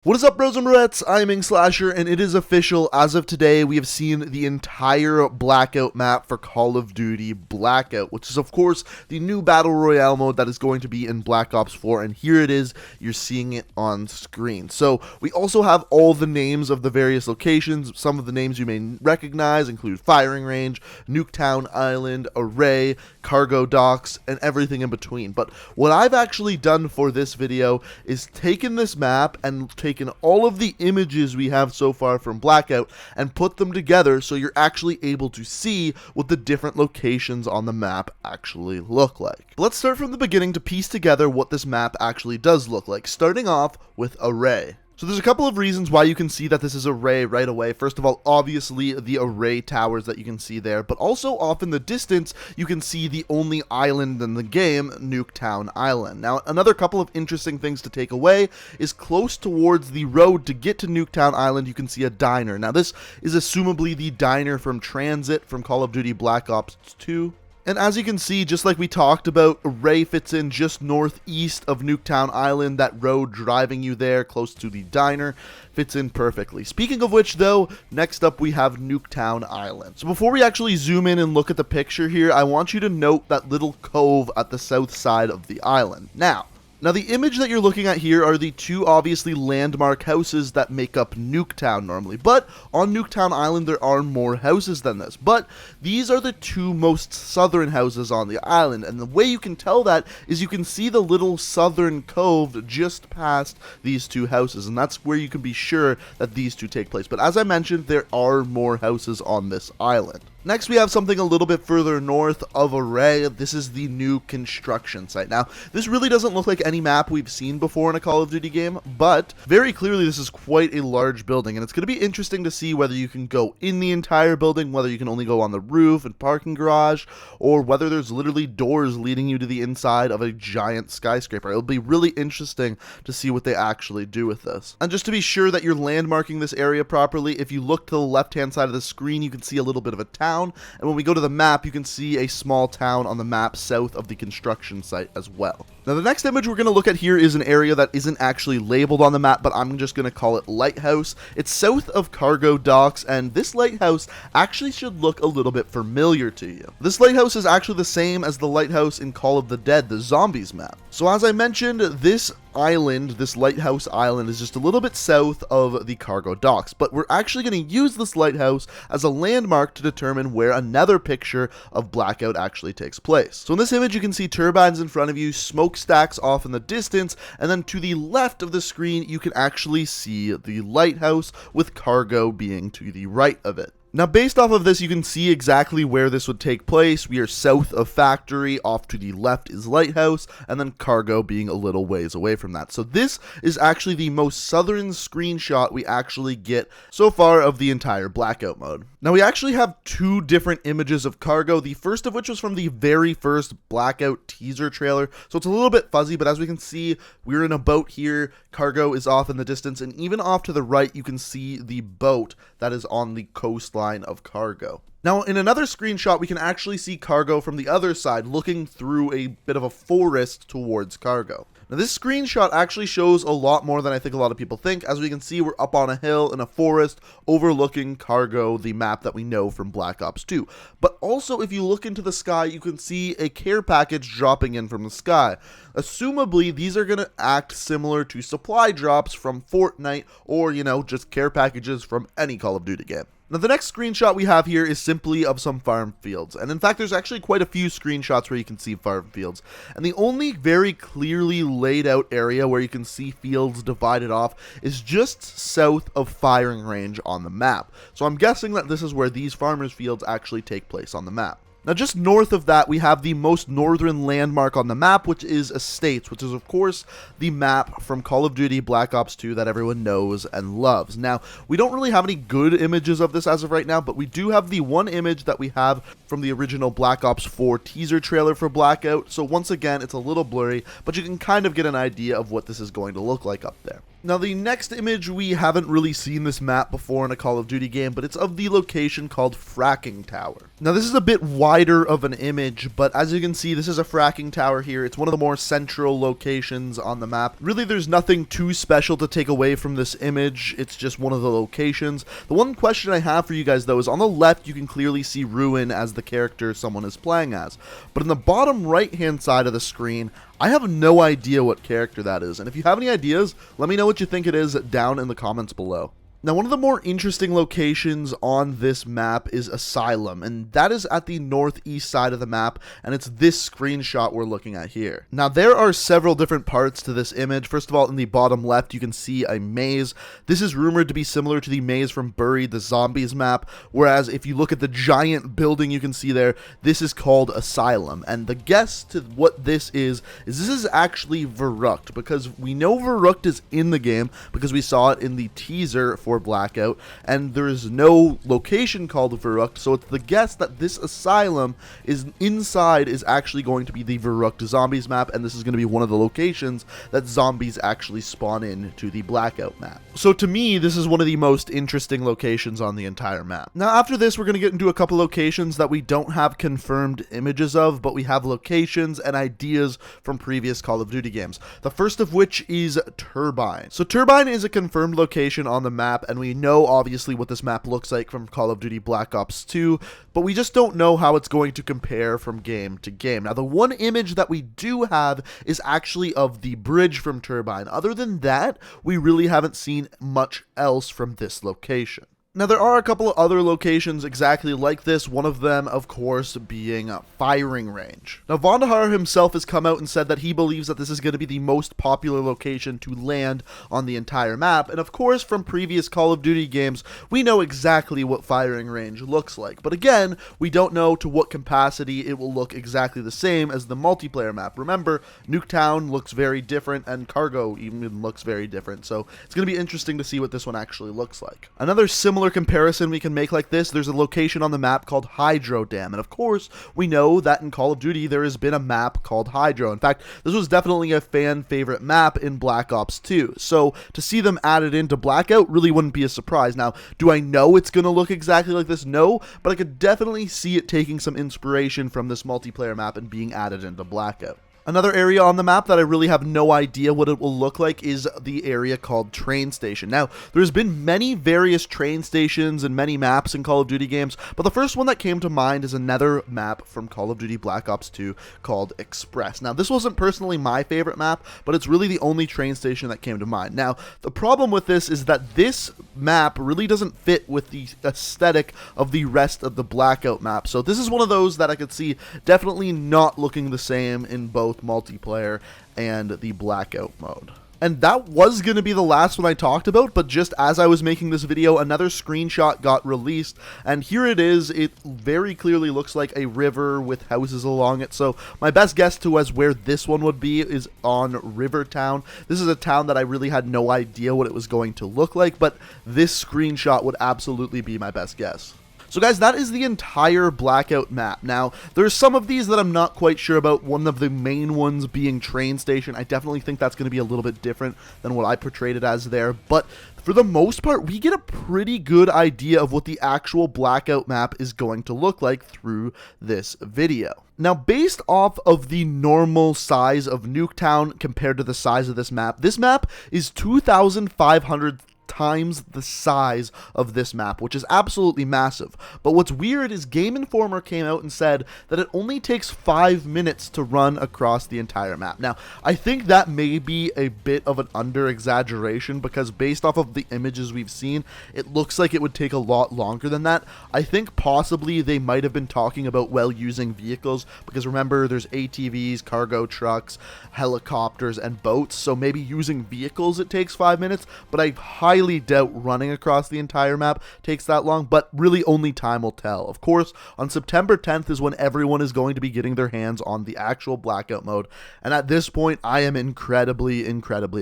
What is up, bros and broettes? I'm Inkslasher, and it is official. As of today, we have seen the entire Blackout map for Call of Duty Blackout, which is, of course, the new Battle Royale mode that is going to be in Black Ops 4, and here it is. You're seeing it on screen. So, we also have all the names of the various locations. Some of the names you may recognize include Firing Range, Nuketown Island, Array, Cargo Docks, and everything in between. But what I've actually done for this video is taken this map and taken all of the images we have so far from Blackout and put them together so you're actually able to see what the different locations on the map actually look like. Let's start from the beginning to piece together what this map actually does look like, starting off with Array. So there's a couple of reasons why you can see that this is Array right away. First of all, obviously the Array towers that you can see there, but also off in the distance, you can see the only island in the game, Nuketown Island. Now, another couple of interesting things to take away is close towards the road to get to Nuketown Island, you can see a diner. Now, this is assumably the diner from Transit from Call of Duty Black Ops 2. And as you can see, just like we talked about, Array fits in just northeast of Nuketown Island. That road driving you there close to the diner fits in perfectly. Speaking of which, though, next up we have Nuketown Island. So before we actually zoom in and look at the picture here, I want you to note that little cove at the south side of the island. Now, the image that you're looking at here are the two obviously landmark houses that make up Nuketown normally, but on Nuketown Island there are more houses than this, but these are the two most southern houses on the island, and the way you can tell that is you can see the little southern cove just past these two houses, and that's where you can be sure that these two take place. But as I mentioned, there are more houses on this island. Next, we have something a little bit further north of Array. This is the new construction site. Now, this really doesn't look like any map we've seen before in a Call of Duty game, but very clearly this is quite a large building, and it's going to be interesting to see whether you can go in the entire building, whether you can only go on the roof and parking garage, or whether there's literally doors leading you to the inside of a giant skyscraper. It'll be really interesting to see what they actually do with this. And just to be sure that you're landmarking this area properly, if you look to the left-hand side of the screen, you can see a little bit of a town. And when we go to the map, you can see a small town on the map south of the construction site as well. Now, the next image we're going to look at here is an area that isn't actually labeled on the map, but I'm just going to call it Lighthouse. It's south of Cargo Docks, and this lighthouse actually should look a little bit familiar to you. This lighthouse is actually the same as the lighthouse in Call of the Dead, the Zombies map. So as I mentioned, this island, this lighthouse island, is just a little bit south of the Cargo Docks, but we're actually going to use this lighthouse as a landmark to determine where another picture of Blackout actually takes place. So in this image, you can see turbines in front of you, smokestacks off in the distance, and then to the left of the screen, you can actually see the lighthouse with Cargo being to the right of it. Now, based off of this, you can see exactly where this would take place. We are south of Factory, off to the left is Lighthouse, and then Cargo being a little ways away from that. So this is actually the most southern screenshot we actually get so far of the entire Blackout mode. Now, we actually have two different images of Cargo, the first of which was from the very first Blackout teaser trailer, so it's a little bit fuzzy, but as we can see, we're in a boat here, Cargo is off in the distance, and even off to the right, you can see the boat that is on the coastline of Cargo. Now, in another screenshot, we can actually see Cargo from the other side, looking through a bit of a forest towards Cargo. Now, this screenshot actually shows a lot more than I think a lot of people think. As we can see, we're up on a hill in a forest overlooking Cargo, the map that we know from Black Ops 2. But also, if you look into the sky, you can see a care package dropping in from the sky. Assumably, these are going to act similar to supply drops from Fortnite or, just care packages from any Call of Duty game. Now, the next screenshot we have here is simply of some farm fields, and in fact there's actually quite a few screenshots where you can see farm fields, and the only very clearly laid out area where you can see fields divided off is just south of Firing Range on the map. So I'm guessing that this is where these farmers' fields actually take place on the map. Now, just north of that, we have the most northern landmark on the map, which is Estates, which is, of course, the map from Call of Duty Black Ops 2 that everyone knows and loves. Now, we don't really have any good images of this as of right now, but we do have the one image that we have from the original Black Ops 4 teaser trailer for Blackout. So once again, it's a little blurry, but you can kind of get an idea of what this is going to look like up there. Now, the next image, we haven't really seen this map before in a Call of Duty game, but it's of the location called Fracking Tower. Now, this is a bit wider of an image, but as you can see, this is a fracking tower here. It's one of the more central locations on the map. Really, there's nothing too special to take away from this image. It's just one of the locations. The one question I have for you guys, though, is on the left, you can clearly see Ruin as the character someone is playing as. But in the bottom right-hand side of the screen, I have no idea what character that is, and if you have any ideas, let me know what you think it is down in the comments below. Now, one of the more interesting locations on this map is Asylum, and that is at the northeast side of the map, and it's this screenshot we're looking at here. Now, there are several different parts to this image. First of all, in the bottom left, you can see a maze. This is rumored to be similar to the maze from Buried the Zombies map, whereas if you look at the giant building you can see there, this is called Asylum. And the guess to what this is this is actually Verrückt, because we know Verrückt is in the game because we saw it in the teaser for Blackout, and there is no location called Verrückt, so it's the guess that this asylum is inside is actually going to be the Verrückt Zombies map, and this is going to be one of the locations that zombies actually spawn in to the Blackout map. So to me, this is one of the most interesting locations on the entire map. Now, after this, we're going to get into a couple locations that we don't have confirmed images of, but we have locations and ideas from previous Call of Duty games. The first of which is Turbine. So Turbine is a confirmed location on the map, and we know obviously what this map looks like from Call of Duty Black Ops 2, but we just don't know how it's going to compare from game to game. Now, the one image that we do have is actually of the bridge from Turbine. Other than that, we really haven't seen much else from this location. Now, there are a couple of other locations exactly like this, one of them, of course, being a firing range. Now, Vondahar himself has come out and said that he believes that this is going to be the most popular location to land on the entire map, and of course, from previous Call of Duty games, we know exactly what firing range looks like. But again, we don't know to what capacity it will look exactly the same as the multiplayer map. Remember, Nuketown looks very different, and Cargo even looks very different, so it's going to be interesting to see what this one actually looks like. Another similar comparison we can make like this, there's a location on the map called Hydro Dam, and of course we know that in Call of Duty there has been a map called Hydro. In fact, this was definitely a fan favorite map in Black Ops 2, so to see them added into Blackout really wouldn't be a surprise. Now, do I know it's going to look exactly like this? No, but I could definitely see it taking some inspiration from this multiplayer map and being added into Blackout. Another area on the map that I really have no idea what it will look like is the area called Train Station. Now, there's been many various train stations and many maps in Call of Duty games, but the first one that came to mind is another map from Call of Duty Black Ops 2 called Express. Now, this wasn't personally my favorite map, but it's really the only train station that came to mind. Now, the problem with this is that this map really doesn't fit with the aesthetic of the rest of the Blackout map, so this is one of those that I could see definitely not looking the same in both multiplayer and the Blackout mode. And that was going to be the last one I talked about, but just as I was making this video, another screenshot got released, and here it is. It very clearly looks like a river with houses along it, so my best guess to as where this one would be is on Rivertown. This is a town that I really had no idea what it was going to look like, but this screenshot would absolutely be my best guess. So guys, that is the entire Blackout map. Now, there's some of these that I'm not quite sure about, one of the main ones being Train Station. I definitely think that's going to be a little bit different than what I portrayed it as there, but for the most part, we get a pretty good idea of what the actual Blackout map is going to look like through this video. Now, based off of the normal size of Nuketown compared to the size of this map is 2,500 times the size of this map, which is absolutely massive. But what's weird is Game Informer came out and said that it only takes 5 minutes to run across the entire map. Now, I think that may be a bit of an under-exaggeration, because based off of the images we've seen, it looks like it would take a lot longer than that. I think possibly they might have been talking about using vehicles, because remember, there's ATVs, cargo trucks, helicopters, and boats, so maybe using vehicles it takes 5 minutes, but I highly highly doubt running across the entire map takes that long, but really only time will tell. Of course, on September 10th is when everyone is going to be getting their hands on the actual Blackout mode, and at this point, I am incredibly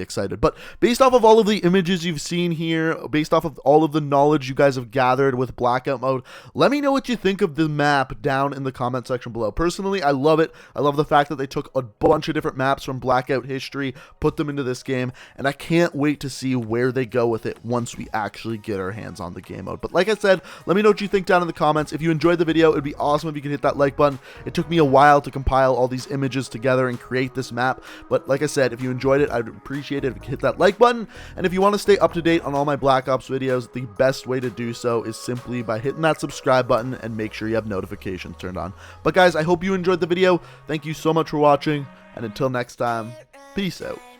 excited. But based off of all of the images you've seen here, based off of all of the knowledge you guys have gathered with Blackout mode, let me know what you think of the map down in the comment section below. Personally, I love it. I love the fact that they took a bunch of different maps from Blackout history, put them into this game, and I can't wait to see where they go with it once we actually get our hands on the game mode. But like I said, let me know what you think down in the comments. If you enjoyed the video, it'd be awesome if you could hit that like button. It took me a while to compile all these images together and create this map, but like I said, if you enjoyed it, I'd appreciate it if you could hit that like button. And if you want to stay up to date on all my Black Ops videos, the best way to do so is simply by hitting that subscribe button and make sure you have notifications turned on. But guys, I hope you enjoyed the video. Thank you so much for watching, and until next time, peace out.